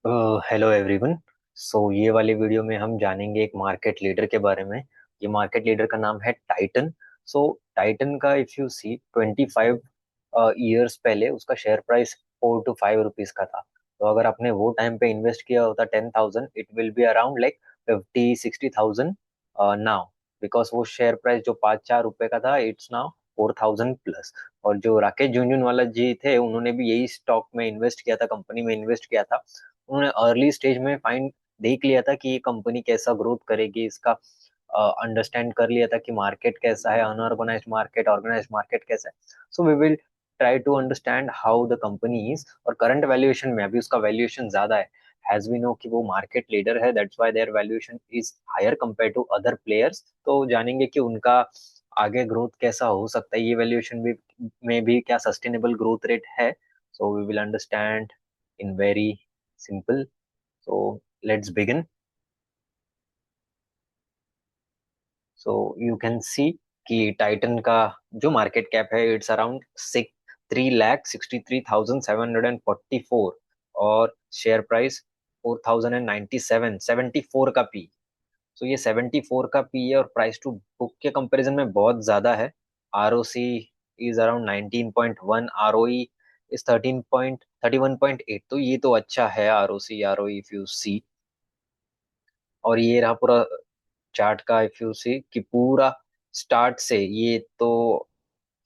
Hello everyone. ये वाले video में हम जानेंगे एक मार्केट लीडर के बारे में। ये मार्केट लीडर का नाम है टाइटन। टाइटन का इफ यू सी 25 ईयर्स पहले उसका शेयर प्राइस 4 to 5 रुपीज का था। तो अगर आपने वो टाइम पे इन्वेस्ट किया होता 10,000, it will be around like 50-60,000 now. Because वो शेयर प्राइस जो 5-4 रुपए का था, इट्स नाउ 4,000 प्लस। और जो राकेश झुनझुनवाला जी थे, उन्होंने भी यही स्टॉक में इन्वेस्ट किया था, कंपनी में इन्वेस्ट किया था। उन्होंने अर्ली स्टेज में फाइंड देख लिया था कि ये कंपनी कैसा ग्रोथ करेगी, इसका अंडरस्टैंड कर लिया था कि मार्केट कैसा है, अनऑर्गेनाइज्ड मार्केट, ऑर्गेनाइज्ड मार्केट कैसा है। We will try to understand how the company is. और करंट वैल्यूएशन में अभी उसका वैल्यूएशन ज्यादा है। हैज वी नो कि वो मार्केट लीडर है, that's why their valuation is higher compare to other players. तो जानेंगे कि उनका आगे ग्रोथ कैसा हो सकता है, ये वैल्यूएशन भी में भी क्या सस्टेनेबल ग्रोथ रेट है। We will understand in very simple. Let's begin. You can see कि टाइटन का जो मार्केट कैप है, इट्स अराउंड 3,63,744। और शेयर प्राइस 4,097, 74 का पी। ये 74 का पी है और प्राइस टू बुक के कंपैरिजन में बहुत ज्यादा है। R O C is around 19.1, R O is 31.8। तो ये तो अच्छा है, R O if you see. और ये रहा पूरा चार्ट का इफ यू सी कि पूरा स्टार्ट से ये तो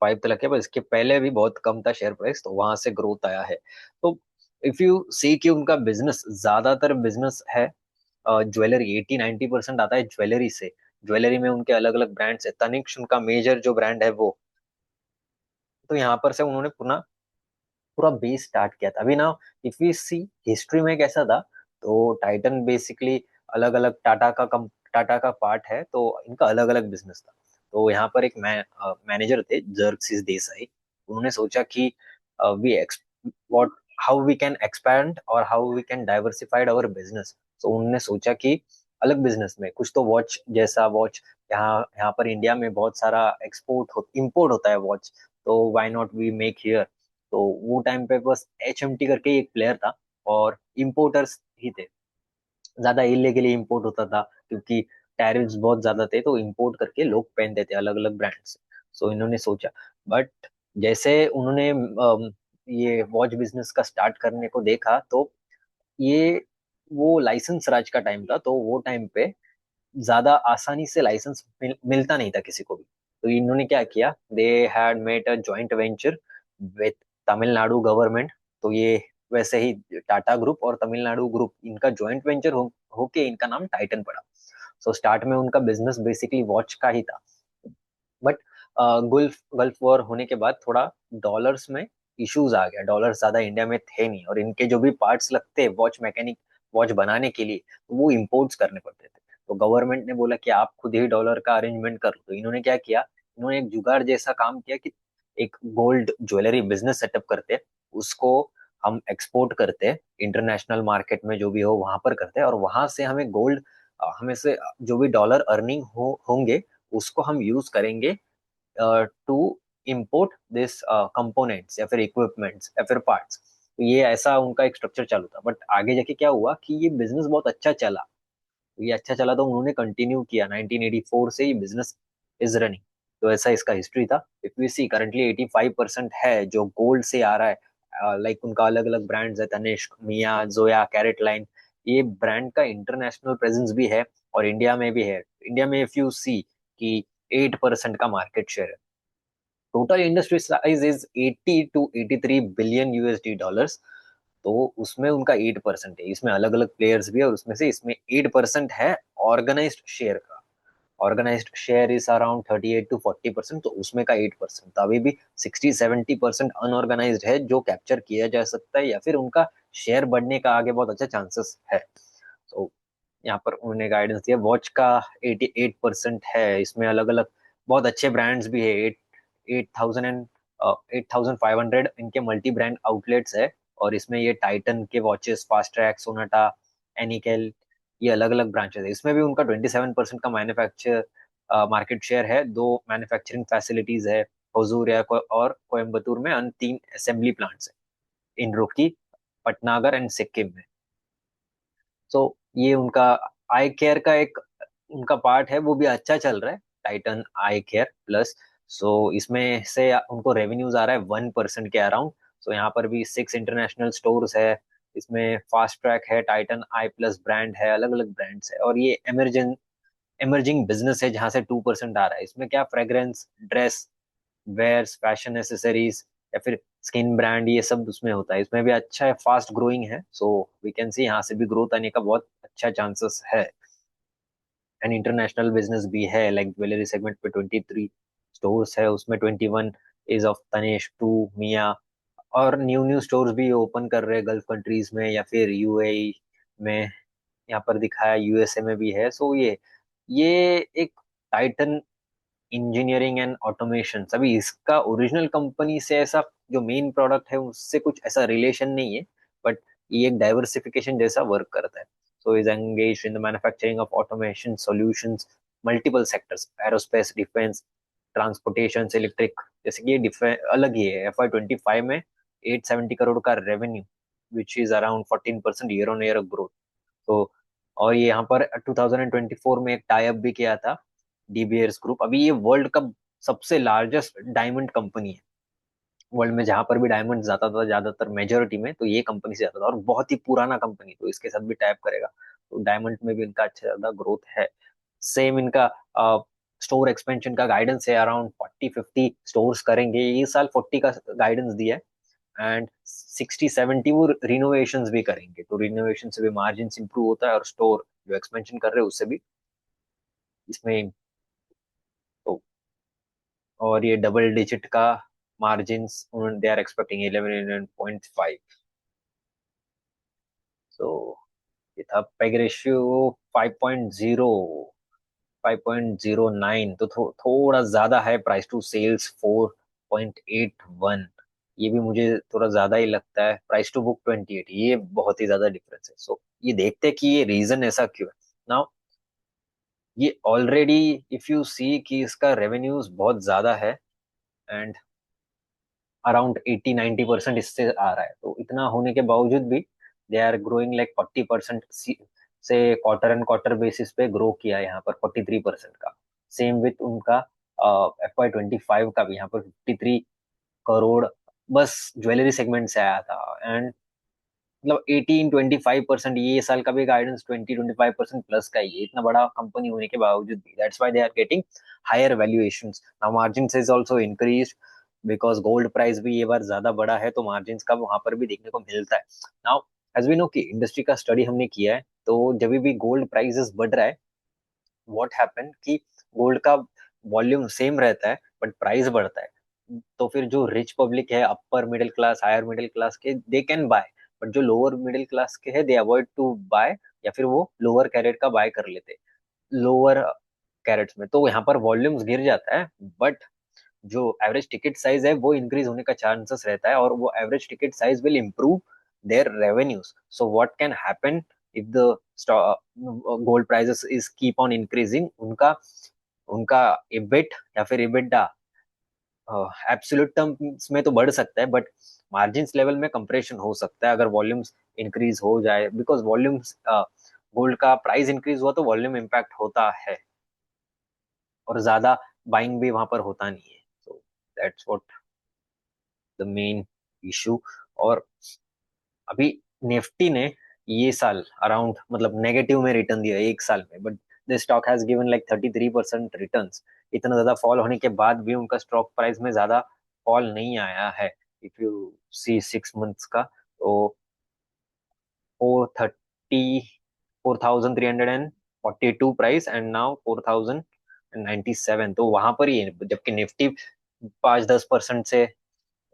5 तक है, पर इसके पहले भी बहुत कम था शेयर प्राइस, तो वहां से ग्रोथ आया है। तो इफ यू सी कि उनका बिजनेस, ज्यादातर बिजनेस है ज्वेलरी। 80-90% आता है ज्वेलरी से। ज्वेलरी में उनके अलग अलग ब्रांड्स है, तनिष्क उनका मेजर जो ब्रांड है वो। तो यहाँ पर से उन्होंने पूरा पूरा बेस स्टार्ट किया था। अभी ना इफ वी सी हिस्ट्री में कैसा था, तो टाइटन बेसिकली अलग अलग टाटा का पार्ट है, तो इनका अलग अलग बिजनेस था। तो यहाँ पर एक मैनेजर थे, जर्कसिस देसाई। उन्होंने सोचा कि we what how we can expand और how we can diversified our business. तो उन्होंने सोचा कि अलग बिजनेस में कुछ तो वॉच जैसा वॉच, यहाँ यहाँ पर इंडिया में बहुत सारा इम्पोर्ट होता है वॉच। तो why not we make here. तो वो टाइम पे बस HMT करके एक प्लेयर था, और इम्पोर्टर्स ही थे। ज्यादा इलीगली इम्पोर्ट होता था क्योंकि टैरिफ्स बहुत ज्यादा थे, तो इम्पोर्ट करके लोग पहनते थे अलग अलग ब्रांड से। इन्होंने सोचा, बट जैसे उन्होंने ये वॉच बिजनेस का स्टार्ट करने को देखा, तो ये वो लाइसेंस राज का टाइम था। तो वो टाइम पे ज्यादा आसानी से लाइसेंस मिलता नहीं था किसी को भी। तो इन्होंने क्या किया, they had made a joint venture with Tamil Nadu government. तो ये वैसे ही टाटा ग्रुप और तमिलनाडु ग्रुप, इनका जॉइंट वेंचर होके इनका नाम टाइटन पड़ा। स्टार्ट में उनका बिजनेस बेसिकली वॉच का ही था। बट गल्फ गल्फ वॉर होने के बाद थोड़ा डॉलर्स में इश्यूज आ गया। डॉलर्स ज्यादा इंडिया में थे नहीं, और इनके जो भी पार्ट्स लगते वॉच मैकेनिक, वॉच बनाने के लिए, तो वो इम्पोर्ट्स करने पड़ते थे। तो गवर्नमेंट ने बोला कि आप खुद ही डॉलर का अरेंजमेंट कर लो। तो इन्होंने क्या किया, इन्होंने एक जुगाड़ जैसा काम किया कि एक गोल्ड ज्वेलरी बिजनेस सेटअप करते, उसको हम एक्सपोर्ट करते, इंटरनेशनल मार्केट में जो भी हो वहां पर करते, और वहां से हमें गोल्ड, हमें से जो भी डॉलर अर्निंग होंगे, उसको हम यूज करेंगे टू इम्पोर्ट दिस कंपोनेंट्स या फिर इक्विपमेंट्स या फिर पार्ट्स। तो ये ऐसा उनका एक स्ट्रक्चर चालू था। बट आगे जाके क्या हुआ कि ये बिजनेस बहुत अच्छा चला। तो ये अच्छा चला तो उन्होंने कंटिन्यू किया, 1984 से ये बिजनेस इज रनिंग। तो ऐसा इसका हिस्ट्री था। इफ वी सी करंटली 85% है जो गोल्ड से आ रहा है। लाइक उनका अलग अलग ब्रांड्स है, तनिष्क, मिया, जोया, कैरेट लाइन। ये ब्रांड का इंटरनेशनल प्रेजेंस भी है, और इंडिया में भी है। इंडिया में इफ यू सी कि 8% का मार्केट शेयर है। Total industry size is 80 to 83 billion USD dollars. तो उसमें उनका 8% है। इसमें अलग अलग प्लेयर्स भी है, और उसमें से इसमें 8% है ऑर्गेनाइज्ड शेयर का। Organised share is around 38 to 40%, तो उसमें का 8%। तो अभी भी 60-70% अनऑर्गेनाइज्ड है, जो कैप्चर किया जा सकता है, या फिर उनका शेयर बढ़ने का आगे बहुत अच्छा चांसेस है। तो यहाँ पर उन्होंने गाइडेंस दिया। वॉच का 88% है, इसमें अलग अलग बहुत अच्छे ब्रांड्स भी है। 8,500 इनके मल्टी ब्रांड आउटलेट्स है। और इसमें ये टाइटन के वॉचेस, फास्ट ट्रैक, सोनाटा, एनिकल, ये अलग अलग ब्रांचेस है। इसमें भी उनका 27% का मार्केट शेयर है। दो मैन्युफैक्चरिंग फैसिलिटीज है, हुजूर या और कोयम्बतूर में, और 3 असेंबली प्लांट्स है, इन रुड़की, पटनागर एंड सिक्किम में। सो ये उनका आई केयर का एक उनका पार्ट है, वो भी अच्छा चल रहा है, टाइटन आई केयर प्लस। सो इसमें से उनको रेवेन्यूज आ रहा है 1% के अराउंड। सो यहाँ पर भी 6 इंटरनेशनल स्टोर्स है, इसमें फास्ट ट्रैक है, टाइटन आई प्लस ब्रांड है, अलग अलग ब्रांड्स है, और ये इमर्जिंग बिजनेस है जहाँ से 2% आ रहा है। इसमें क्या, fragrance, dress, wears, fashion accessories, या फिर स्किन ब्रांड, ये सब उसमें होता है। इसमें भी अच्छा है, फास्ट ग्रोइंग है, सो वी कैन सी यहाँ से भी ग्रोथ आने का बहुत अच्छा चांसेस है। एंड इंटरनेशनल बिजनेस भी है, लाइक ज्वेलरी सेगमेंट पे 23 स्टोर्स है, उसमें 21 इज ऑफ तनेश, टू मिया, और न्यू न्यू स्टोर्स भी ओपन कर रहे हैं गल्फ कंट्रीज में या फिर यूएई में। यहाँ पर दिखाया यूएसए में भी है। सो ये एक टाइटन इंजीनियरिंग एंड ऑटोमेशन, अभी इसका ओरिजिनल कंपनी से ऐसा जो मेन प्रोडक्ट है उससे कुछ ऐसा रिलेशन नहीं है, बट ये एक डाइवर्सिफिकेशन जैसा वर्क करता है। So is engage in the manufacturing of automation solutions, multiple sectors, aerospace, defence, transportation, electric, जैसे कि ये डिफेंस अलग ही है। FY 25 में 870 करोड़ का revenue, which is around 14% year on year growth. तो और ये यहाँ पर 2024 में एक टाई अप भी किया था, डीबीएस ग्रुप। अभी ये वर्ल्ड का सबसे लार्जेस्ट डायमंड कंपनी है वर्ल्ड में, जहां पर भी डायमंड जाता था ज्यादातर मेजोरिटी में, तो ये कंपनी से जाता था, और बहुत ही पुराना कंपनी, तो इसके साथ भी टाइप करेगा, तो डायमंड में भी इनका अच्छा ज्यादा ग्रोथ है। सेम इनका स्टोर एक्सपेंशन का गाइडेंस है, अराउंड 40-50 स्टोर्स करेंगे ये साल, 40 का गाइडेंस दिया है। एंड 60-70 वो रिनोवेशंस भी करेंगे, तो रिनोवेशन से भी मार्जिन इंप्रूव होता है, और स्टोर जो एक्सपेंशन कर रहे हैं उससे भी इसमें तो। और ये डबल डिजिट का मार्जिन्स दे आर एक्सपेक्टिंग 11.5। सो ये था पेग रेशियो 5.0, 5.09, तो थोड़ा ज्यादा है। प्राइस टू सेल्स 4.81, ये भी मुझे थोड़ा ज्यादा ही लगता है। प्राइस टू बुक 28, ये बहुत ही ज्यादा डिफरेंस है। सो ये देखते हैं कि ये रीजन ऐसा क्यों है। नाउ ये ऑलरेडी, इफ यू सी कि इसका रेवेन्यूज बहुत ज्यादा है, एंड अराउंड 80-90% इससे आ रहा है, तो इतना होने के बावजूद भी दे आर ग्रोइंग लाइक 40% से क्वार्टर एंड क्वार्टर बेसिस पे ग्रो किया है यहाँ पर 43% का। सेम विथ उनका FY 25 का भी यहाँ पर 53 करोड़ बस ज्वेलरी सेगमेंट से आया था। एंड मतलब 18-25%, ये साल का भी गाइडेंस 20-25% प्लस का ही है, इतना बड़ा कंपनी होने के बावजूद भी। That's why they are getting higher valuations. Now margin is also increase, because gold price भी ये बार ज्यादा बड़ा है, तो मार्जिन का वहां पर भी देखने को मिलता है। नाउ एज वी नो कि इंडस्ट्री का स्टडी हमने किया है, तो जब भी गोल्ड प्राइसेस बढ़ रहा है, व्हाट हैपन कि गोल्ड का वॉल्यूम सेम रहता है बट प्राइस बढ़ता है, तो फिर जो रिच पब्लिक है, upper middle class, higher middle class के, दे कैन बाय, बट जो लोअर मिडिल क्लास के है, दे अवॉइड टू बाय, या फिर वो लोअर कैरेट का बाय कर लेते, लोअर कैरेट्स में, तो यहाँ पर वॉल्यूम्स गिर जाता है, बट जो एवरेज टिकट साइज है वो इंक्रीज होने का चांसेस रहता है, और वो average ticket size will improve their revenues. So what can happen if the gold prices is keep on increasing, उनका उनका इबिट या फिर इबिडा एब्सोल्यूट टर्म्स में तो बढ़ सकता है, बट मार्जिन्स लेवल में कंप्रेशन हो सकता है अगर वॉल्यूम्स इंक्रीज हो जाए, बिकॉज वॉल्यूम्स गोल्ड का प्राइस इंक्रीज हुआ तो वॉल्यूम इम्पैक्ट होता है, और ज्यादा बाइंग भी वहां पर होता नहीं है। So that's what the main issue. और अभी निफ्टी ने ये साल अराउंड मतलब नेगेटिव में रिटर्न दिया एक साल में, but the stock has given like 33% returns. इतना ज्यादा फॉल होने के बाद भी उनका स्टॉक प्राइस में ज्यादा फॉल नहीं आया है। इफ यू सी 6 मंथ्स का, तो 430, 4,342 प्राइस, एंड नाउ 4,097, तो वहां पर ही है, जबकि निफ्टी 5-10% से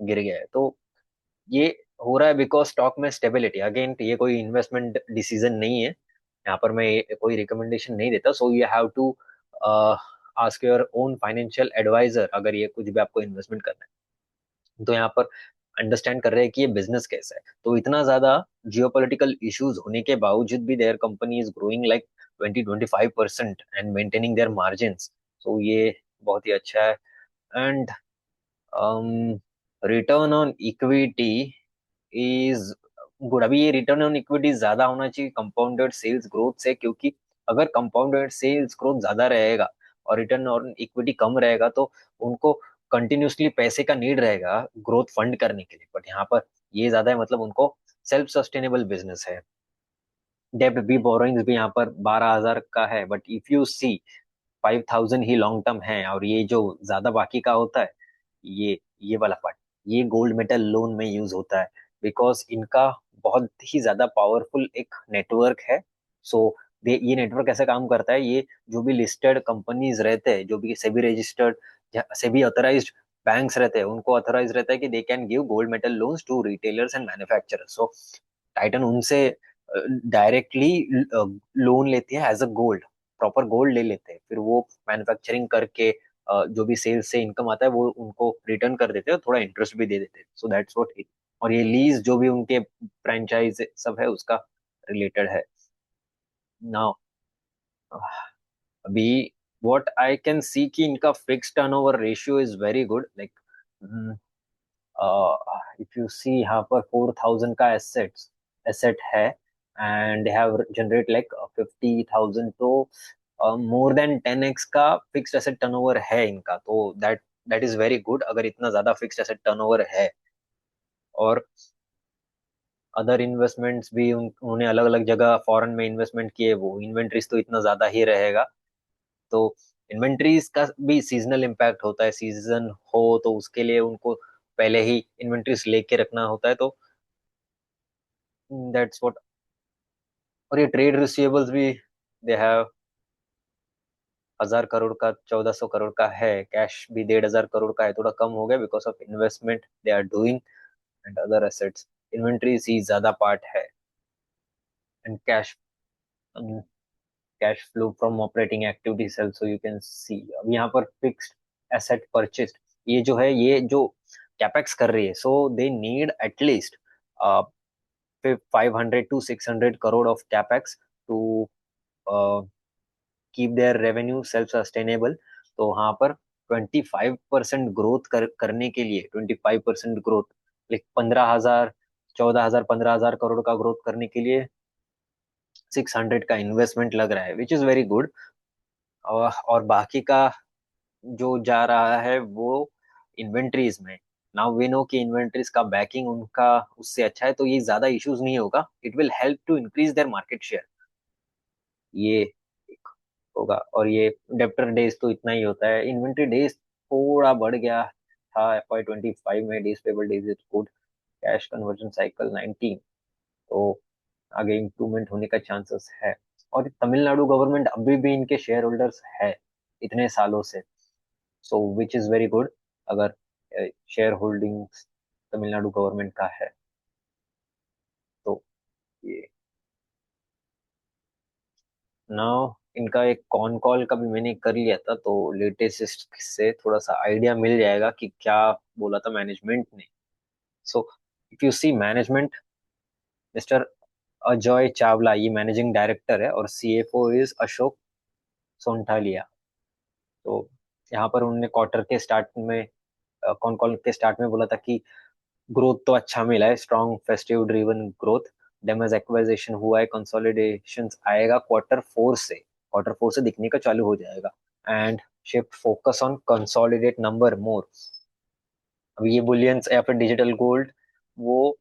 गिर गया है। तो ये हो रहा है बिकॉज स्टॉक में स्टेबिलिटी, अगेन ये कोई इन्वेस्टमेंट डिसीजन नहीं है, यहाँ पर मैं कोई रिकमेंडेशन नहीं देता। So you have to ask your own financial advisor, अगर ये कुछ भी आपको इन्वेस्टमेंट करना है, तो यहाँ पर अंडरस्टैंड कर रहे हैं कि ये बिजनेस कैसा है। तो इतना ज्यादा जियोपॉलिटिकल इश्यूज होने के बावजूद भी their company is growing like 20-25% and maintaining their margin, so ये बहुत ही अच्छा है। And return on equity is good. अभी ये रिटर्न ऑन इक्विटी ज्यादा होना चाहिए कंपाउंडेड सेल्स ग्रोथ से, क्योंकि अगर कंपाउंडेड सेल्स ग्रोथ ज्यादा रहेगा और रिटर्न ऑन इक्विटी कम रहेगा तो उनको कंटिन्यूसली पैसे का नीड रहेगा ग्रोथ फंड करने के लिए। बट यहाँ पर ये ज्यादा है, मतलब उनको सेल्फ सस्टेनेबल बिजनेस है। डेब्ट भी, बोरोइंग्स भी यहाँ पर 12,000 का है, बट इफ यू सी 5,000 ही लॉन्ग टर्म है, और ये जो ज्यादा बाकी का होता है, ये वाला पार्ट, ये गोल्ड मेटल लोन में यूज होता है, बिकॉज इनका बहुत ही ज्यादा पावरफुल एक नेटवर्क है। सो ये नेटवर्क ऐसे काम करता है, ये जो भी लिस्टेड कंपनीज रहते हैं, जो भी SEBI registered, SEBI authorised banks रहते हैं, उनको ऑथराइज रहता है कि they can give gold metal loans to retailers and manufacturers. So Titan उनसे डायरेक्टली लोन लेती है as a gold, proper gold ले लेते हैं, फिर वो मैन्युफैक्चरिंग करके जो भी सेल्स से इनकम आता है वो उनको रिटर्न कर देते हैं, थोड़ा इंटरेस्ट भी दे देते हैं। सो दैट्स व्हाट इट। और ये लीज जो भी उनके फ्रेंचाइज सब है उसका रिलेटेड है। नाउ अभी व्हाट आई कैन सी कि इनका fix turnover ratio is very good, like if you see यहाँ पर 4,000 का एसेट है, एंड हैव जनरेट लाइक 50,000, तो मोर देन 10x का फिक्स्ड एसेट टर्नओवर है इनका, तो दैट इज वेरी गुड अगर इतना ज्यादा फिक्स्ड एसेट टर्नओवर है। और अदर इन्वेस्टमेंट्स भी उन्होंने अलग अलग जगह फॉरेन में इन्वेस्टमेंट किए, वो इन्वेंट्रीज तो इतना ज्यादा ही रहेगा। तो इन्वेंट्रीज का भी सीजनल इम्पैक्ट होता है, सीजन हो तो उसके लिए उनको पहले ही इन्वेंट्रीज लेके रखना होता है, तो दैट्स व्हाट। और ये ट्रेड रिसीवेबल्स भी, दे हैव 1,000 करोड़ का, 1,400 करोड़ का है। कैश भी 1,500 करोड़ का है, थोड़ा कम हो गया because of investment they are doing and other assets. Inventories ही ज्यादा पार्ट है। And cash flow from operating activities also you can see. अब यहाँ पर फिक्स्ड एसेट परचेज, ये जो है, ये जो कैपेक्स कर रही है, so they need at least 500 to 600 crore of capex to keep their revenue self sustainable. तो वहां पर 25% ग्रोथ करने के लिए, 25% ग्रोथ, लाइक 15,000, 14,000, 15,000 करोड़ का ग्रोथ करने के लिए 600 का इन्वेस्टमेंट लग रहा है, विच इज वेरी गुड। और बाकी का जो जा रहा है वो इन्वेंट्रीज में। नाउ वी नो कि इन्वेंट्रीज का बैकिंग उनका उससे अच्छा है, तो ये ज्यादा इश्यूज नहीं होगा, it will help to increase their market share, ये एक होगा। और ये डेप्टर डेज तो इतना ही होता है, इन्वेंट्री डेज थोड़ा बढ़ गया था FY 2025 में, days payable days is good, cash conversion cycle 19, तो आगे इम्प्रूवमेंट होने का चांसेस है। और तमिलनाडु गवर्नमेंट अभी भी इनके शेयर होल्डर्स है इतने सालों से, सो विच इज वेरी गुड अगर शेयर होल्डिंग्स तमिलनाडु गवर्नमेंट का है तो। ये नाउ इनका एक कॉन कॉल का भी मैंने कर लिया था, तो लेटेस्ट से थोड़ा सा आइडिया मिल जाएगा कि क्या बोला था मैनेजमेंट ने। So if you see management, mister Ajay Chawla ये मैनेजिंग डायरेक्टर है, और CFO इज अशोक सोनटालिया। तो यहाँ पर उन्होंने क्वार्टर के स्टार्ट में, कॉन कॉल के स्टार्ट में बोला था कि ग्रोथ तो अच्छा मिला है, strong festive driven growth, Damas acquisition हुआ है, कंसोलिडेशन आएगा क्वार्टर फोर से दिखने का चालू हो जाएगा, and shift focus on consolidate number मोर। अब ये बुलियंस या फिर डिजिटल गोल्ड, वो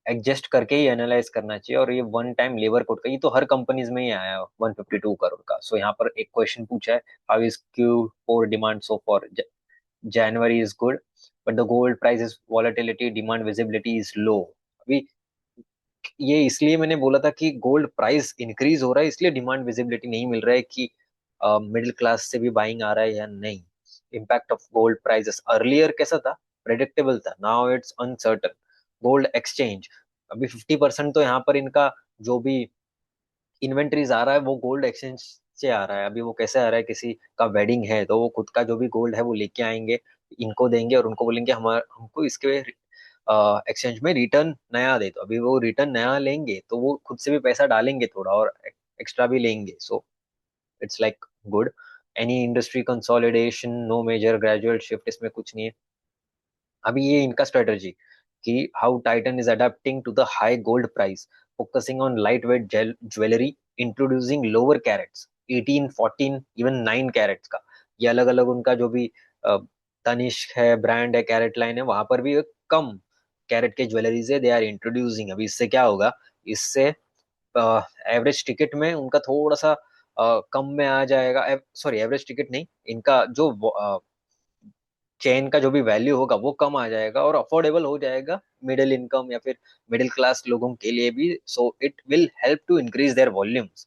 एडजस्ट करके ही एनालाइज करना चाहिए। और ये वन टाइम लेबर कोड का, ये तो हर कंपनीज में ही आया 152 करोड़ का। सो यहाँ पर एक क्वेश्चन पूछा है, how is Q4 demand so for January is good, but the gold price is volatility, demand visibility is low। अभी ये इसलिए मैंने बोला था कि गोल्ड प्राइस इंक्रीज हो रहा है, इसलिए डिमांड विजिबिलिटी नहीं मिल रहा है कि मिडिल क्लास से भी बाइंग आ रहा है या नहीं। Impact of gold prices earlier कैसा था, प्रेडिक्टेबल था, now it's uncertain. Gold exchange, अभी 50% तो यहाँ पर इनका जो भी इन्वेंटरीज आ रहा है वो गोल्ड एक्सचेंज से आ रहा है। अभी वो कैसे आ रहा है, किसी का वेडिंग है तो वो खुद का जो भी गोल्ड है वो लेके आएंगे, इनको देंगे और उनको बोलेंगे हमारे हमको इसके एक्सचेंज में रिटर्न नया दे। तो अभी वो रिटर्न नया लेंगे तो वो खुद से भी पैसा डालेंगे थोड़ा, और एक्स्ट्रा भी लेंगे। So it's like good. Any industry consolidation, no major gradual shift, इसमें कुछ नहीं है। अभी ये इनका स्ट्रेटजी कि how Titan is adapting to the high gold price, focusing on light weight jewellery, introducing lower carats 18, 14, even 9 carats का। ये अलग अलग उनका जो भी तनिष्क है, ब्रांड है, कैरेट लाइन है, वहां पर भी एक कम कैरेट के ज्वेलरीज है दे आर इंट्रोड्यूसिंग। अभी इससे क्या होगा, इससे एवरेज टिकट में उनका थोड़ा सा कम में आ जाएगा। सॉरी, एवरेज टिकट नहीं, इनका जो चेन का जो भी वैल्यू होगा वो कम आ जाएगा और अफोर्डेबल हो जाएगा मिडिल इनकम या फिर मिडिल क्लास लोगों के लिए भी। So it will help to increase their volumes.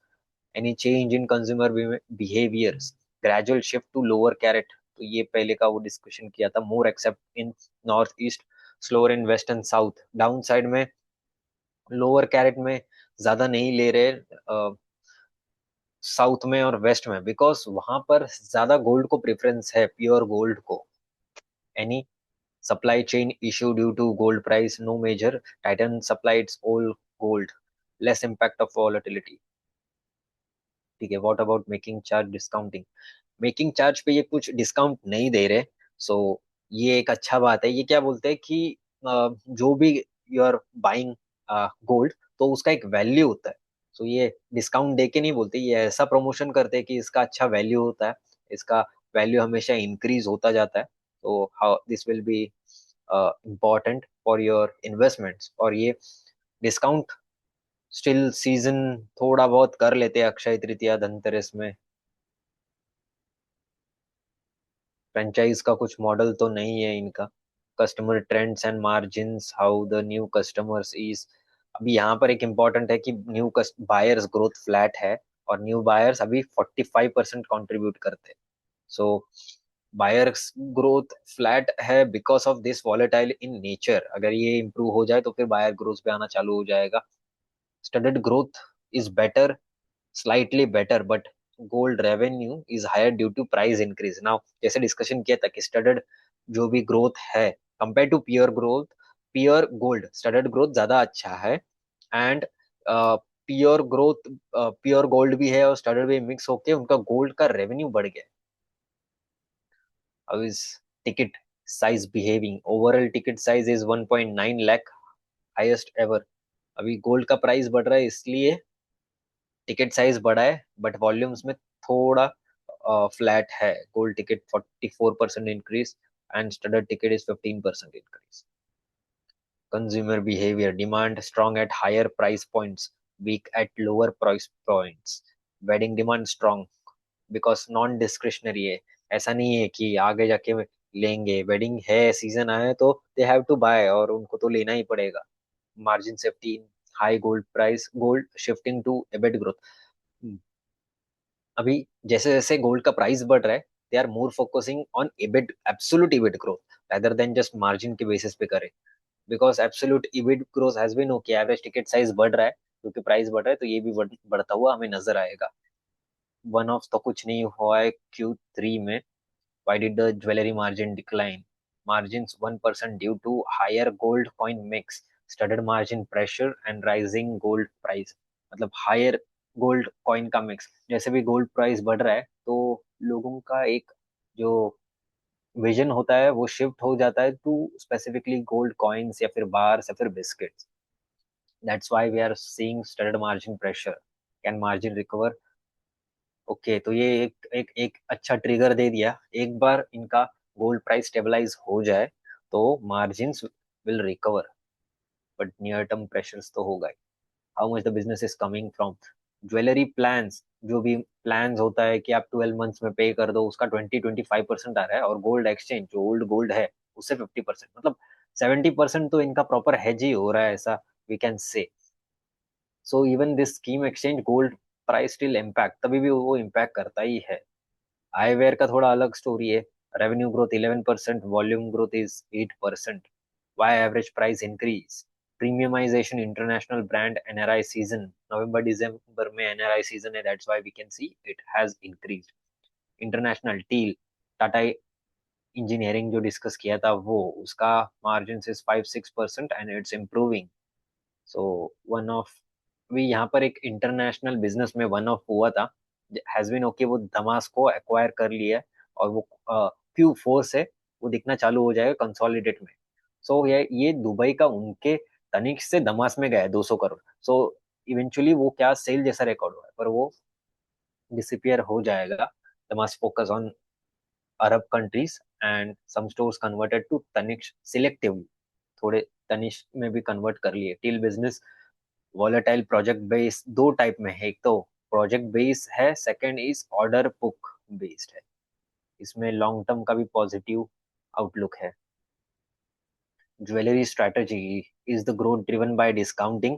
Any change in consumer behaviours, gradual shift to lower carat, तो ये पहले का वो डिस्कशन किया था। More accept in north east, slower in west and south. Down side में lower carat में ज्यादा नहीं ले रहे साउथ में और वेस्ट में, बिकॉज वहां पर ज्यादा गोल्ड को प्रेफरेंस है, प्योर गोल्ड को। Any supply chain issue due to gold price, no major. Titan supplied its all gold, less impact of volatility. ठीक है, what about making charge discounting? Making charge पे ये कुछ डिस्काउंट नहीं दे रहे। सो ये एक अच्छा बात है। ये क्या बोलते हैं कि जो भी यू आर बाइंग गोल्ड, तो उसका एक वैल्यू होता है। सो ये डिस्काउंट दे के नहीं बोलते, ये ऐसा प्रमोशन करते हैं कि इसका अच्छा वैल्यू होता है, इसका वैल्यू हमेशा इंक्रीज होता जाता है। तो how this will be important for your investments. और ये डिस्काउंट स्टिल सीजन थोड़ा बहुत कर लेते हैं अक्षय तृतीया, धनतेरस में। फ्रेंचाइज का कुछ मॉडल तो नहीं है इनका। Customer trends and margins, how the new customers is. अभी यहाँ पर एक इम्पॉर्टेंट है कि न्यू बायर्स ग्रोथ फ्लैट है और न्यू बायर्स अभी 45% कॉन्ट्रीब्यूट करते हैं। सो बायर्स ग्रोथ फ्लैट है because of this volatile in nature. अगर ये इम्प्रूव हो जाए तो फिर बायर ग्रोथ पे आना चालू हो जाएगा। Studded growth is better, slightly better, but gold revenue is higher due to price increase. Now जैसे डिस्कशन किया था कि स्टडेड जो भी ग्रोथ है compare to pure growth, pure gold studded growth ज्यादा अच्छा है। And pure growth, pure gold भी है और स्टडेड भी मिक्स होके उनका गोल्ड का रेवेन्यू बढ़ गया। How is ticket size behaving? Overall ticket size is 1.9 lakh, highest ever. अभी गोल्ड का प्राइस बढ़ रहा है इसलिए टिकट साइज बड़ा है, बट वॉल्यूम्स में थोड़ा फ्लैट है। Gold ticket 44% increase and standard ticket is 15% increase. Consumer behaviour, demand strong at higher price points, weak at lower price points. Wedding demand strong because non discretionary है। ऐसा नहीं है कि आगे जाके लेंगे, वेडिंग है, सीजन आया तो दे हैव टू बाय और उनको तो लेना ही पड़ेगा। Margin safety, high gold price, gold shifting to EBIT growth. अभी जैसे जैसे गोल्ड का प्राइस बढ़ रहा है, they are more focusing on EBIT, absolute EBIT growth rather than just margin के बेसिस पे करें। Because absolute EBIT growth has been okay, average ticket size बढ़ रहा है क्योंकि प्राइस बढ़ रहा है, तो ये भी बढ़ता हुआ हमें नजर आएगा। वन ऑफ तो कुछ नहीं हुआ है Q3 में। Why did the jewelry margin decline? Margins 1% due to higher gold coin mix, studded margin pressure and rising gold price। मतलब higher gold coin का mix, जैसे भी gold price बढ़ रहा है तो लोगों का एक जो विजन होता है वो शिफ्ट हो जाता है टू स्पेसिफिकली गोल्ड कॉइन्स या फिर बार्स या फिर biscuits. That's why we are seeing studded margin pressure. Can margin recover? Okay, तो ये एक अच्छा ट्रिगर दे दिया। एक बार इनका गोल्ड प्राइस स्टेबलाइज हो जाए तो margins will recover, but near term pressures तो होगा ही। How much the business is coming from jewellery plans? जो भी प्लान्स होता है कि आप 12 मंथ्स में पे कर दो, उसका 20-25% आ रहा है। और गोल्ड एक्सचेंज जो ओल्ड गोल्ड है उससे 50%, मतलब 70% तो इनका प्रॉपर हेज ही हो रहा है, ऐसा we can say. So even this scheme exchange gold price still impact, तभी भी वो इम्पैक्ट करता ही है। आईवेयर का थोड़ा अलग स्टोरी है। Revenue growth 11%, volume growth is 8%। Why average price increase? Premiumization, international brand, NRI season, नवंबर दिसंबर में एनआरआई सीजन है, that's why we can see it has increase. International TEAL, Tata engineering जो डिस्कस किया था वो, उसका margin is 5-6% and it's improving. So one off, अभी यहाँ पर एक इंटरनेशनल बिजनेस में वन ऑफ हुआ था, हैज बीन ओके, वो दमास को एक्वायर कर लिया है और वो Q4 से वो दिखना चालू हो जाएगा कंसोलिडेट में। सो ये दुबई का उनके तनिष्क से दमास में गया है 200 करोड़। सो इवेंचुअली वो क्या सेल जैसा रिकॉर्ड हुआ है, पर वो डिसअपियर हो जाएगा। Damas focus on Arab countries and some stores converted to Tanishq selectively, थोड़े तनिष्क में भी कन्वर्ट कर लिए। TEAL business volatile project base दो टाइप में है, एक तो प्रोजेक्ट बेस है, second is order book based है। इसमें लॉन्ग टर्म का भी पॉजिटिव आउटलुक है। Jewellery strategy, is the growth driven by discounting?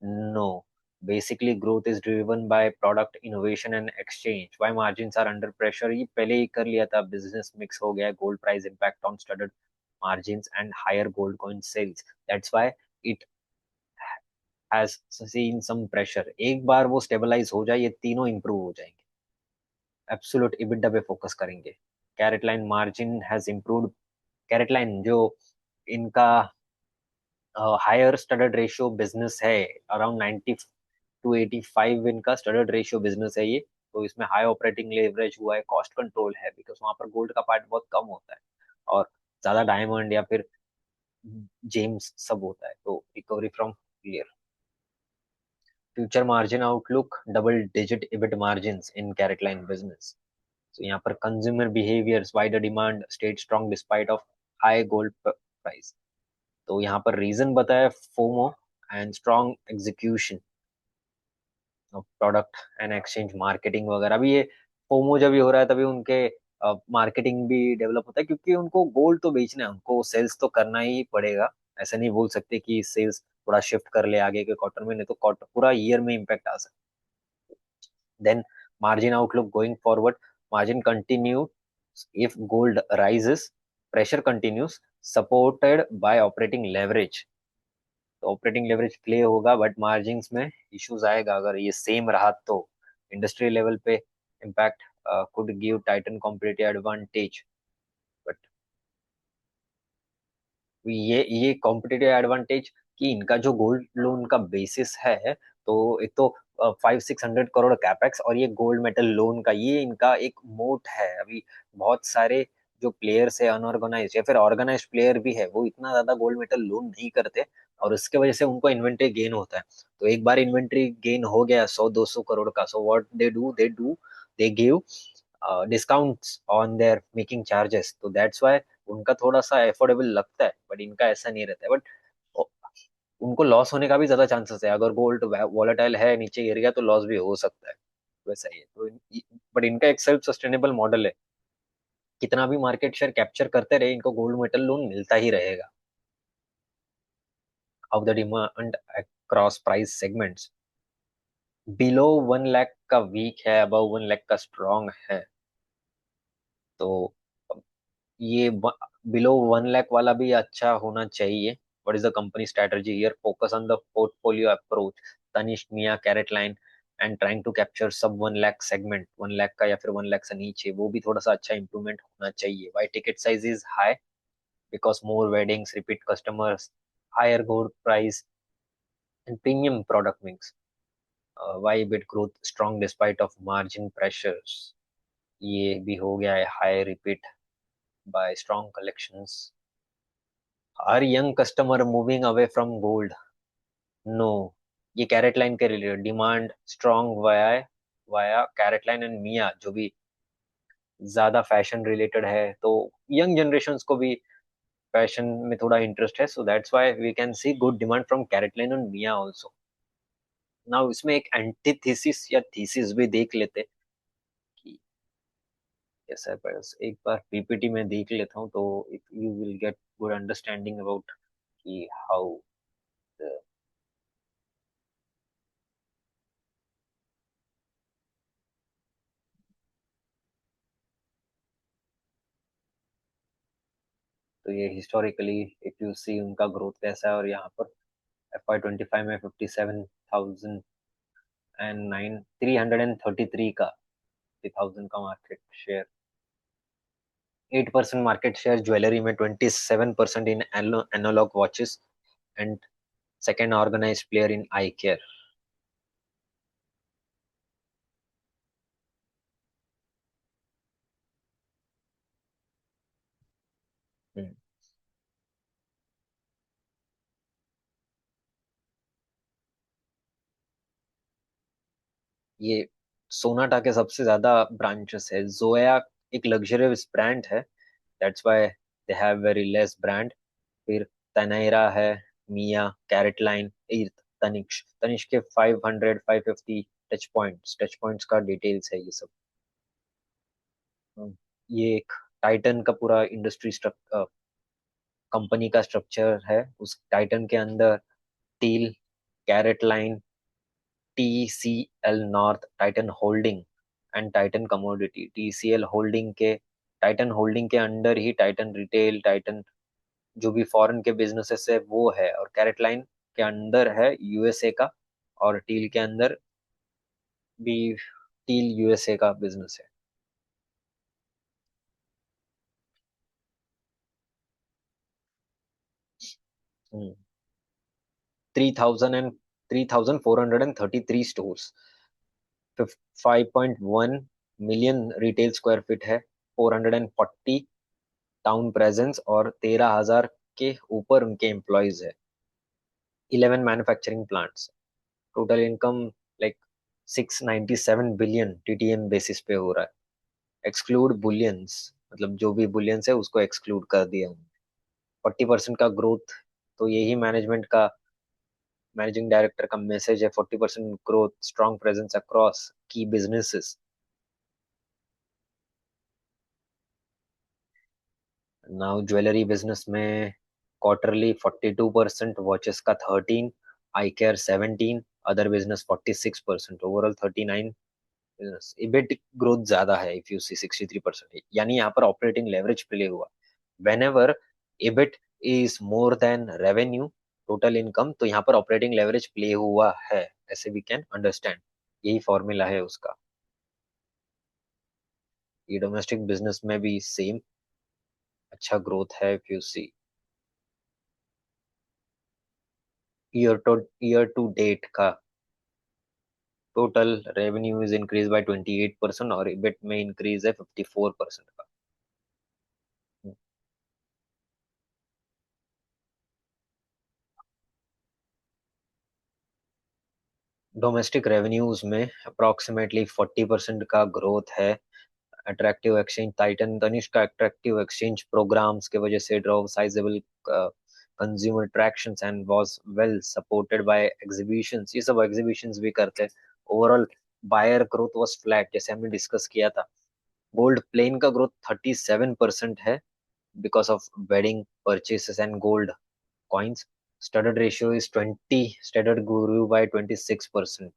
No, basically growth is driven by product innovation and exchange. Why margins are under pressure, ये पहले ही कर लिया था। business mix हो गया, gold price impact on studded margins and higher gold coin sales, that's why it has seen some pressure। एक बार वो stabilize हो जाए, ये तीनों improve हो जाएंगे। एब्सोल्यूट EBITDA पे फोकस करेंगे। CaratLane margin has improved. CaratLane जो इनका हायर स्टडड रेशियो बिजनेस है, अराउंड 90 to 85 इनका स्टडड रेशियो बिजनेस है ये। तो इसमें हाई ऑपरेटिंग लेवरेज हुआ है, कॉस्ट कंट्रोल है, बिकॉज वहां पर गोल्ड का पार्ट बहुत कम होता है और ज्यादा डायमंड या फिर जेम्स सब होता है, तो recovery from clear. Future margin outlook, double digit EBIT margin in carat line business. तो यहाँ पर consumer behaviours, wider demand state strong despite of high gold price. तो यहाँ पर रीजन बताया, FOMO and strong execution of product and exchange marketing वगैरह। अभी ये फोमो जब भी हो रहा है तभी उनके मार्केटिंग भी डेवलप होता है, क्योंकि उनको गोल्ड तो बेचना है, उनको सेल्स तो करना ही पड़ेगा। ऐसा नहीं बोल सकते कि सेल्स थोड़ा शिफ्ट कर ले आगे के क्वार्टर में, नहीं तो क्वार्टर पूरा ईयर में इम्पैक्ट आ सकता है। Then margin outlook going forward, margin continue if gold rises, pressure continues, supported by operating leverage। तो ऑपरेटिंग लेवरेज प्ले होगा, बट मार्जिन्स में इश्यूज आएगा अगर ये सेम रहा तो। इंडस्ट्री लेवल पे impact could give Titan competitive advantage, but ये कॉम्पिटिटिव एडवांटेज कि इनका जो गोल्ड लोन का बेसिस है, तो एक तो 500-600 करोड़ कैपेक्स, और ये गोल्ड मेटल लोन का ये इनका एक मोट है। अभी बहुत सारे जो प्लेयर्स है अनऑर्गेनाइज या फिर ऑर्गेनाइज प्लेयर भी है, वो इतना ज्यादा गोल्ड मेटल लोन नहीं करते, और उसके वजह से उनको इन्वेंट्री गेन होता है। तो एक बार इन्वेंट्री गेन हो गया 100-200 करोड़ का, so what they give discounts on their making charges. तो दैट्स वाई उनका थोड़ा सा एफोर्डेबल लगता है, बट इनका ऐसा नहीं रहता है। बट उनको लॉस होने का भी ज्यादा चांसेस है, अगर गोल्ड वॉलेटाइल है, नीचे गिर गया तो लॉस भी हो सकता है। वैसा ही है तो बट इनका एक सेल्फ सस्टेनेबल मॉडल है, कितना भी मार्केट शेयर कैप्चर करते रहे, इनको गोल्ड मेटल लोन मिलता ही रहेगा। Of the demand across price segments, below 1 lakh का वीक है, अबव 1 लाख का स्ट्रॉन्ग है। तो ये बिलो 1 लाख वाला भी अच्छा होना चाहिए। What is the company strategy here? Focus on the portfolio approach, Tanishq, Mia, carat line, and trying to capture sub 1 lakh segment, 1 lakh का या फिर 1 लाख से नीचे, वो भी थोड़ा सा अच्छा इंप्रूवमेंट होना चाहिए। Why ticket size is high? Because more weddings, repeat customers, higher gold price and premium product mix. Why EBIT growth strong despite of margin pressures? ये भी हो गया है high repeat buy strong collections. Are young customer moving away from gold? No, ये carat line के related demand strong via via carat line and Mia, जो भी ज्यादा फैशन रिलेटेड है, तो यंग जनरेशन को भी फैशन में थोड़ा इंटरेस्ट है, so that's why we can see good demand from carat line and Mia also. Now इसमें एक एंटीथेसिस या थीसिस भी देख लेते कि कैसा है। बस एक बार पीपीटी में देख लेता हूँ, तो if you will get good understanding about कि हाउ। तो ये हिस्टोरिकली इफ यू सी उनका ग्रोथ कैसा है, और यहाँ पर FY 25 में 57,009 333 का 50,000 का market share. 8% market share jewellery में, 27% in analog watches, and second organise player in eye care. ये सोनाटा के सबसे ज्यादा ब्रांचेस है। जोया एक लग्जरियस ब्रांड है, that's why they have very less brand. फिर तनैरा है, Mia, carat line, Irth, Tanishq. Tanishq के 500 550 टच पॉइंट्स का डिटेल्स है ये सब। ये एक टाइटन का पूरा इंडस्ट्री कंपनी का स्ट्रक्चर है। उस टाइटन के अंदर टील, CaratLane, TCL north, Titan holding and Titan commodity. TCL holding के, टाइटन होल्डिंग के अंडर ही टाइटन रिटेल, टाइटन जो भी फॉरेन के बिजनेसेस है वो है, और कैरेट लाइन के अंदर है यूएसए का, और टील के अंदर भी टील यूएसए का बिजनेस है। 3,433 stores, 5.1 million retail square feet है, 440 टाउन प्रेजेंस, और 13,000 के ऊपर उनके एम्प्लॉयज है। 11 manufacturing plants. Total income like 697 billion TTM basis पे हो रहा है। एक्सक्लूड बुलियंस, मतलब जो भी बुलियंस है उसको एक्सक्लूड कर दिया। 40% का ग्रोथ, तो यही मैनेजमेंट का, मैनेजिंग डायरेक्टर का मैसेज है। 40% growth, strong presence across key businesses. Now jewellery business में क्वार्टरली 42%, वॉचेस का 13, eye care 17, other business 46%, overall 39। EBIT growth ज्यादा है, इफ यू सी 63%, यानी यहाँ पर ऑपरेटिंग लेवरेज प्ले हुआ। Whenever EBIT is more than revenue, total income, तो यहाँ पर ऑपरेटिंग लेवरेज प्ले हुआ है, ऐसे वी कैन अंडरस्टैंड। यही फॉर्मूला है उसका। ये डोमेस्टिक बिजनेस में भी सेम अच्छा ग्रोथ है। If you see year to date का total revenue is increase by 28%, और इबिट में इंक्रीज है 54% का। डोमेस्टिक रेवेन्यूज में अप्रोक्सीमेटली 40% का ग्रोथ है। अट्रैक्टिव एक्सचेंज, टाइटन तनिष्क का अट्रैक्टिव एक्सचेंज प्रोग्राम्स के वजह से drew sizeable consumer tractions and was well supported by exhibitions. ये सब एग्जीबिशंस भी करते हैं। Overall buyer growth was flat, जैसे हमने डिस्कस किया था। गोल्ड प्लेन का ग्रोथ 37% है, because of wedding purchases and gold coins. Studded ratio is 20, studded grew by 26%।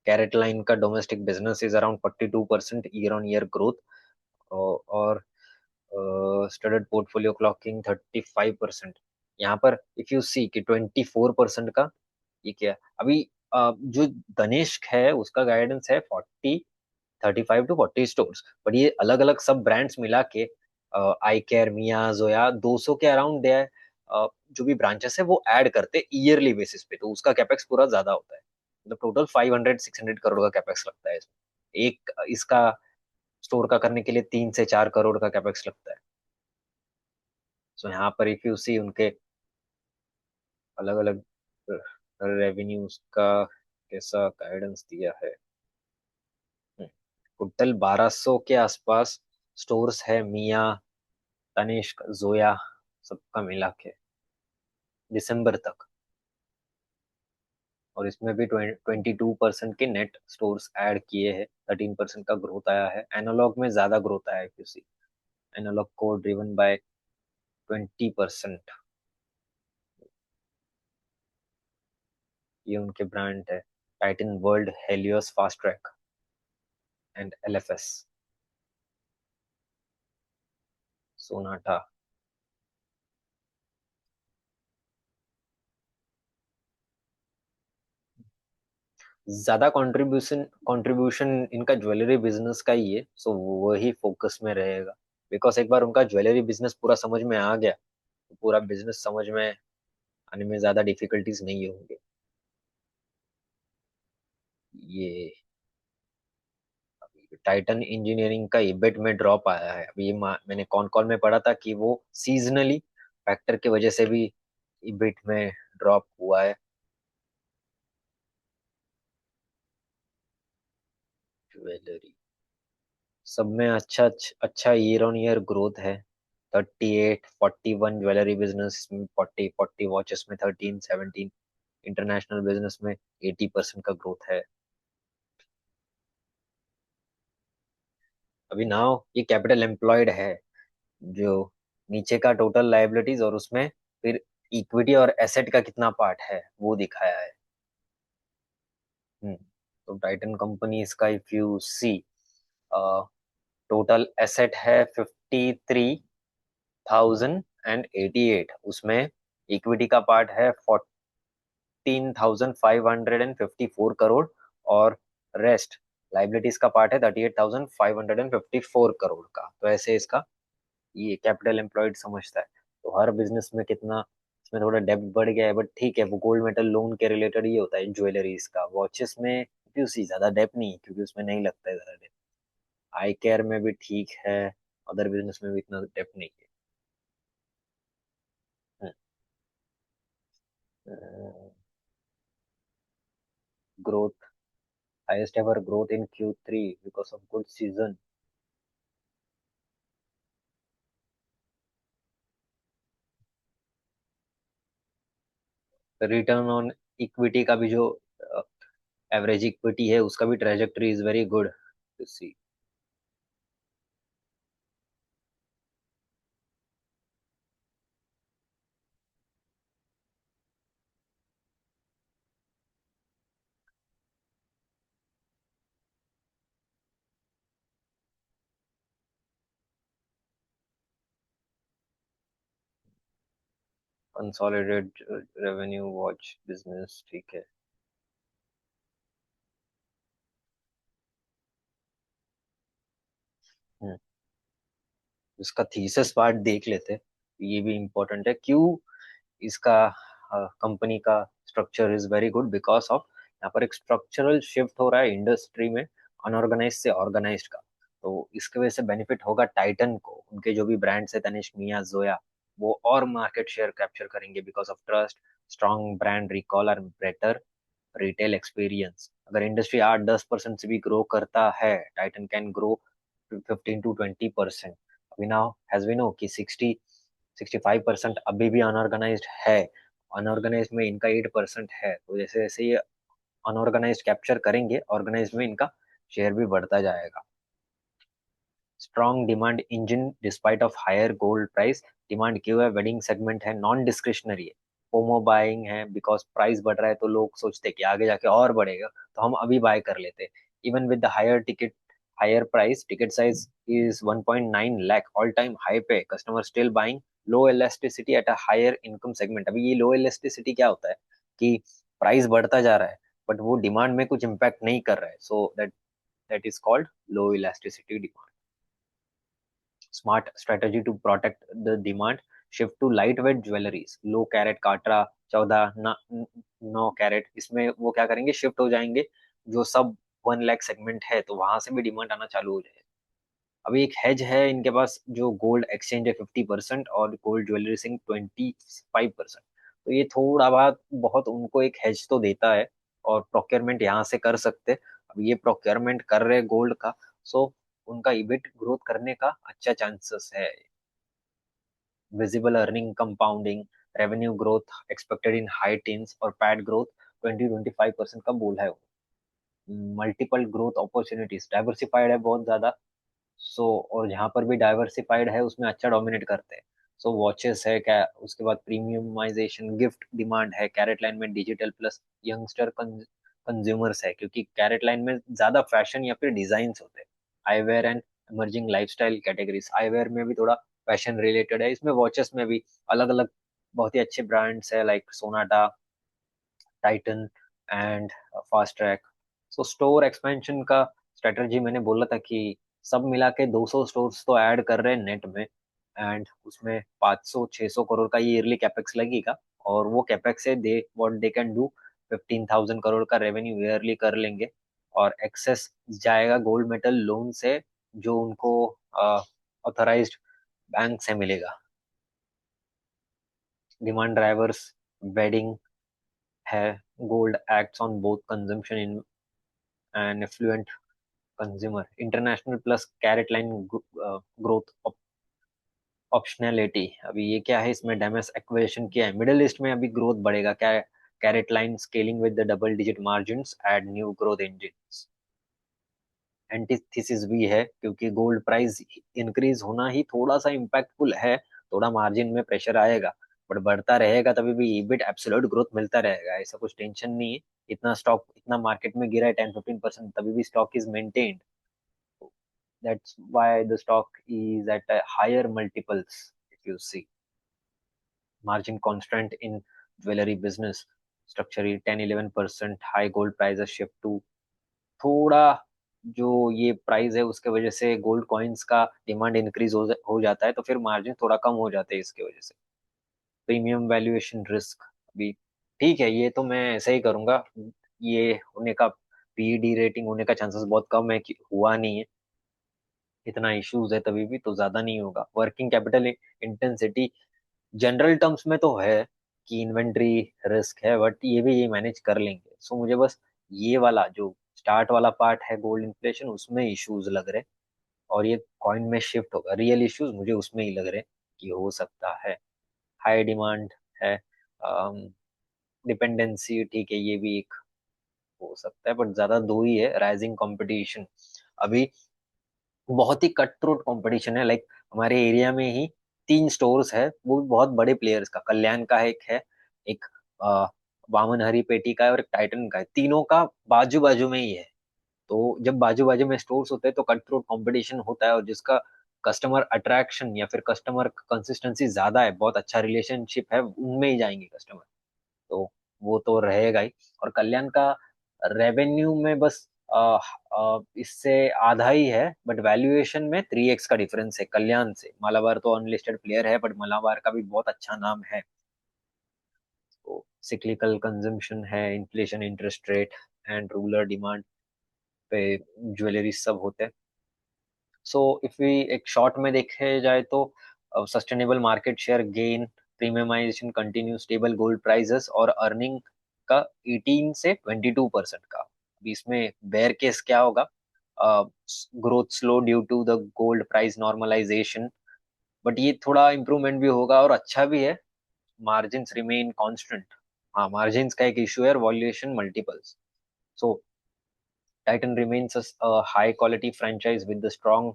Carat line का domestic business is around 42% year on year growth, और studded portfolio clocking 35%। यहाँ पर इफ यू सी कि 24% का, ये क्या है? अभी जो तनिष्क है उसका गाइडेंस है 35 to 40 स्टोर्स, बट ये अलग अलग सब ब्रांड्स मिला के, आई केयर, मिया, जोया, 200 के अराउंड दे है। जो भी ब्रांचेस है वो ऐड करते ईयरली बेसिस पे, तो उसका कैपेक्स पूरा ज्यादा होता है। मतलब टोटल 500 600 करोड़ का कैपेक्स लगता है इसमें। एक इसका स्टोर का करने के लिए 3 से 4 करोड़ का कैपेक्स लगता है। सो यहाँ पर इफ यू सी उनके अलग अलग रेवेन्यूज का कैसा गाइडेंस दिया है। टोटल 1200 के आसपास स्टोर्स है, मिया, तनिष्क, जोया, सबका मिला के दिसंबर तक। और इसमें भी 22% के नेट स्टोर्स ऐड किए हैं, 13% का ग्रोथ आया है। एनालॉग में ज्यादा ग्रोथ आया है किसी, एनालॉग को ड्रिवन बाय 20%। ये उनके ब्रांड है, Titan, world, Helios, fast track and LFS, Sonata. ज्यादा कंट्रीब्यूशन कंट्रीब्यूशन इनका ज्वेलरी बिजनेस का ही है, सो वही फोकस में रहेगा। बिकॉज एक बार उनका ज्वेलरी बिजनेस पूरा समझ में आ गया, तो पूरा बिजनेस समझ में आने में ज्यादा डिफिकल्टीज नहीं होंगे। ये टाइटन इंजीनियरिंग का ईबिट में ड्रॉप आया है। अभी ये मैंने कॉन कॉल में पढ़ा था कि वो सीजनली फैक्टर की वजह से भी ईबिट में ड्रॉप हुआ है। ज्वेलरी सब में अच्छा अच्छा ईयर ऑन ईयर ग्रोथ है। 38 41 ज्वेलरी बिजनेस में, 40 वॉचेस में 13 17, इंटरनेशनल बिजनेस में 80% का ग्रोथ है। अभी नाउ ये कैपिटल एम्प्लॉयड है, जो नीचे का टोटल लायबिलिटीज और उसमें फिर इक्विटी और एसेट का कितना पार्ट है वो दिखाया है। तो टाइटन कंपनी इसका if you see, total asset है 53,088, उसमें इक्विटी का पार्ट है 14,554 करोड़, और रेस्ट लाइबिलिटीज का पार्ट है 38,554 करोड़ का। तो ऐसे इसका ये कैपिटल एम्प्लॉयड समझता है। तो हर बिजनेस में कितना इसमें थोड़ा डेप्थ बढ़ गया है, बट ठीक है, वो गोल्ड मेटल लोन के रिलेटेड ही होता है। ज्वेलरीज का, वॉचेस में क्योंकि ज्यादा डेप्थ नहीं है, क्योंकि उसमें नहीं लगता है ज्यादा डेप्थ। आई केयर में भी ठीक है, अदर बिजनेस में भी इतना डेप्थ नहीं है। Growth, highest ever growth in Q3 because of good season. Return on equity का भी जो एवरेज इक्विटी है उसका भी trajectory is very good to see. Consolidated revenue watch business, ठीक है। हम्म, इसका थीसिस पार्ट देख लेते हैं, ये भी इम्पोर्टेंट है। क्यों इसका कंपनी का structure is very good, because of यहाँ पर एक स्ट्रक्चरल शिफ्ट हो रहा है इंडस्ट्री में, अनऑर्गेनाइज से ऑर्गेनाइज्ड का। तो इसके वजह से बेनिफिट होगा टाइटन को, उनके जो भी ब्रांड्स है तनिष्क, मिया, जोया, वो और मार्केट शेयर कैप्चर करेंगे because of trust, strong brand recall और बेटर रिटेल एक्सपीरियंस। अगर इंडस्ट्री 8-10% से भी ग्रो करता है, टाइटन कैन ग्रो 15 to 20%। अभी नाउ हैज वी नो कि 65% अभी भी अनऑर्गेनाइज्ड है। अनऑर्गेनाइज्ड में इनका 8% है, तो जैसे जैसे ये अनऑर्गेनाइज्ड कैप्चर करेंगे, ऑर्गेनाइज्ड में इनका शेयर भी बढ़ता जाएगा। Strong demand engine despite of higher gold price. Demand क्यों है? वेडिंग सेगमेंट है, नॉन डिस्क्रिशनरी है, फोमो बाइंग है, बिकॉज प्राइस बढ़ रहा है तो लोग सोचते हैं कि आगे जाके और बढ़ेगा, तो हम अभी बाय कर लेते हैं। Even with the higher ticket, higher price, ticket size is 1.9 lakh, all time high पे, customer still buying. Low elasticity at a higher income segment. अभी ये लो इलास्टिसिटी क्या होता है कि प्राइस बढ़ता जा रहा है बट वो डिमांड में कुछ इम्पैक्ट नहीं कर रहा है, so that is called low elasticity demand. Smart strategy to protect the demand. Shift to lightweight jewelleries, low carat काटरा, 14 9 कैरेट, इसमें वो क्या करेंगे, शिफ्ट हो जाएंगे। जो सब 1 लाख सेगमेंट है तो वहां से भी डिमांड आना चालू हो जाएगा। अभी एक हेज है इनके पास, जो गोल्ड एक्सचेंज है 50% और गोल्ड ज्वेलरी सिंह 25%। तो ये थोड़ा बहुत बहुत उनको एक हेज तो देता है, और प्रोक्योरमेंट यहाँ से कर सकते। अब ये प्रोक्योरमेंट कर रहे गोल्ड का, सो उनका इबिट ग्रोथ करने का अच्छा चांसेस है। Visible earning compounding, revenue growth expected in high teens और पैट ग्रोथ 20-25% का बोला है। मल्टीपल ग्रोथ अपॉर्चुनिटीज, डाइवर्सिफाइड है बहुत ज्यादा। सो और जहाँ पर भी डाइवर्सिफाइड है उसमें अच्छा डोमिनेट करते हैं। सो वॉचेस है क्या, उसके बाद प्रीमियमाइजेशन, गिफ्ट डिमांड है, कैरेट लाइन में डिजिटल प्लस यंगस्टर कंज्यूमर्स है, क्योंकि कैरेट लाइन में ज्यादा फैशन या फिर डिजाइन होते हैं। Eyewear and emerging lifestyle categories, eyewear में भी थोड़ा फैशन रिलेटेड है, इसमें वॉचेस में भी अलग अलग बहुत ही अच्छे ब्रांड्स है, like Sonata, Titan and fast track. So store expansion का स्ट्रेटजी मैंने बोला था कि सब मिला के 200 स्टोर्स तो ऐड कर रहे हैं नेट में, एंड उसमें 500-600 करोड़ का ईयरली कैपेक्स लगेगा। और वो कैपेक्स से they what they can do, 15,000 crore का रेवेन्यू ईयरली कर लेंगे। और एक्सेस जाएगा गोल्ड मेटल लोन से, जो उनको ऑथराइज्ड बैंक से मिलेगा। डिमांड ड्राइवर्स, वेडिंग है, gold acts on both consumption in and affluent consumer international plus carat line growth optionality. अभी ये क्या है, इसमें डैमेज एक्विजिशन किया है, मिडिल ईस्ट में अभी ग्रोथ बढ़ेगा क्या। Carat line scaling with the double digit margins add new growth engines. Antithesis भी है क्योंकि गोल्ड प्राइस इंक्रीज होना ही थोड़ा सा इम्पैक्टफुल है, थोड़ा मार्जिन में प्रेशर आएगा, बट बढ़ता रहेगा तभी भी ईबिट एब्सोल्यूट ग्रोथ मिलता रहेगा, ऐसा कुछ टेंशन नहीं है। इतना स्टॉक इतना मार्केट में गिरा है 10-15%, तभी भी stock is maintained. That's why the stock is at higher multiples. If you see margin constant in jewelry business structure 10-11% high gold prices shift to थोड़ा जो ये प्राइस है उसके वजह से गोल्ड कॉइन्स का डिमांड इंक्रीज हो जाता है, तो फिर मार्जिन थोड़ा कम हो जाते हैं इसके वजह से। प्रीमियम वैल्यूएशन रिस्क अभी ठीक है, ये तो मैं ऐसे ही करूंगा। ये होने का पीईडी रेटिंग होने का चांसेस बहुत कम है कि हुआ नहीं है, इतना इश्यूज है तभी भी, तो ज्यादा नहीं होगा। Working capital intensity general terms में तो है कि इन्वेंट्री रिस्क है, बट ये भी ये मैनेज कर लेंगे। सो मुझे बस ये वाला जो स्टार्ट वाला पार्ट है गोल्ड इन्फ्लेशन, उसमें इश्यूज लग रहे, और ये कॉइन में शिफ्ट होगा, रियल इश्यूज मुझे उसमें ही लग रहे कि हो सकता है। हाई डिमांड है, डिपेंडेंसी ठीक है, ये भी एक हो सकता है, बट ज्यादा दो ही है। राइजिंग कंपटीशन अभी बहुत ही कट थ्रोट कंपटीशन है, लाइक हमारे एरिया में ही 3 स्टोर्स है, वो भी बहुत बड़े प्लेयर्स का, कल्याण का एक है, एक वामन हरी पेटी का है, और एक टाइटन का है, तीनों का बाजू बाजू में ही है। तो जब बाजू बाजू में स्टोर्स होते हैं तो कट थ्रोट कंपटीशन होता है, और जिसका कस्टमर अट्रैक्शन या फिर कस्टमर कंसिस्टेंसी ज्यादा है, बहुत अच्छा रिलेशनशिप है, उनमें ही जाएंगे कस्टमर, तो वो तो रहेगा ही। और कल्याण का रेवेन्यू में बस इससे आधा ही है, बट वैल्यूएशन में 3x का डिफरेंस है कल्याण से। मालाबार तो अनलिस्टेड प्लेयर है, बट मालाबार का भी बहुत अच्छा नाम है। तो सिक्लिकल कंजम्पशन है, inflation, interest rate and rural demand पे ज्वेलरी सब होते हैं। सो इफ वी एक शॉर्ट में देखे जाए तो sustainable market share gain, premiumization continue, stable gold prices और अर्निंग का 18 से 22% का। अभी इसमें बेयर केस क्या होगा, growth slow due to the gold price normalisation, but ये थोड़ा इम्प्रूवमेंट भी होगा और अच्छा भी है। मार्जिन्स रिमेन कांस्टेंट, हाँ मार्जिन्स का एक इशू है, valuation multiples. So Titan remains a high-quality franchise with the strong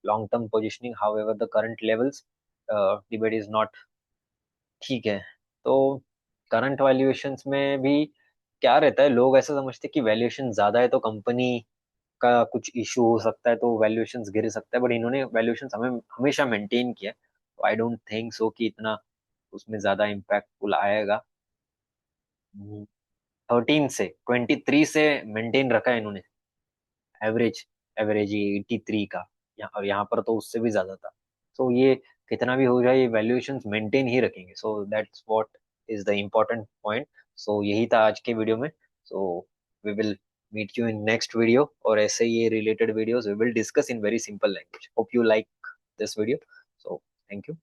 long-term positioning. However, the current levels debate is not ठीक है। तो करंट वैल्यूएशंस में भी क्या रहता है, लोग ऐसा समझते हैं कि वैल्यूएशन ज्यादा है तो कंपनी का कुछ इशू हो सकता है, तो वैल्यूएशंस गिर सकता है, बट इन्होंने वैल्यूएशंस हमें हमेशा मेंटेन किया, तो आई डोंट थिंक सो कि इतना उसमें ज्यादा इम्पैक्टफुल आएगा। 13 से 23 से मेंटेन रखा है इन्होंने, एवरेज एवरेज ये 83 का, और यहाँ पर तो उससे भी ज्यादा था। सो ये कितना भी हो जाए, ये वैल्यूएशंस मेंटेन ही रखेंगे, so that's what is the important point. So यही था आज के वीडियो में। So we will meet you in next video, और ऐसे ये related videos we will discuss in very simple language. Hope you like this video. So thank you.